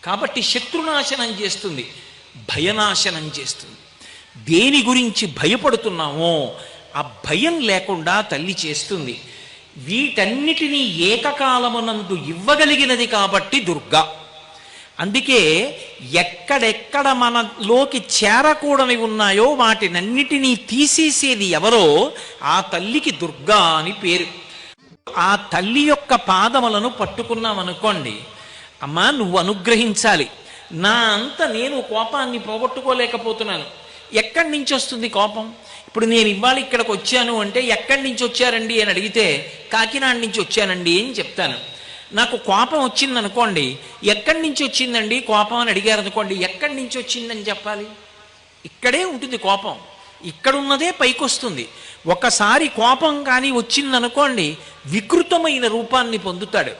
కాబట్టి శత్రునాశనం చేస్తుంది, భయనాశనం చేస్తుంది. దేని గురించి భయపడుతున్నామో ఆ భయం లేకుండా తల్లి చేస్తుంది. వీటన్నిటినీ ఏకకాలమునందు ఇవ్వగలిగినది కాబట్టి దుర్గా. అందుకే ఎక్కడెక్కడ మనలోకి చేరకూడని ఉన్నాయో వాటినన్నిటినీ తీసేసేది ఎవరో ఆ తల్లికి దుర్గా అని పేరు. ఆ తల్లి యొక్క పాదములను పట్టుకున్నామనుకోండి, అమ్మా నువ్వు అనుగ్రహించాలి, నా అంత నేను కోపాన్ని పోగొట్టుకోలేకపోతున్నాను. ఎక్కడి నుంచి వస్తుంది కోపం? ఇప్పుడు నేను ఇవాళ ఇక్కడికి వచ్చాను అంటే ఎక్కడి నుంచి వచ్చారండి అని అడిగితే కాకినాడ నుంచి వచ్చానండి అని చెప్తాను. నాకు కోపం వచ్చిందనుకోండి, ఎక్కడి నుంచి వచ్చిందండి కోపం అని అడిగారు అనుకోండి, ఎక్కడి నుంచి వచ్చిందని చెప్పాలి? ఇక్కడే ఉంటుంది కోపం, ఇక్కడున్నదే పైకొస్తుంది. ఒకసారి కోపం కానీ వచ్చిందనుకోండి వికృతమైన రూపాన్ని పొందుతాడు.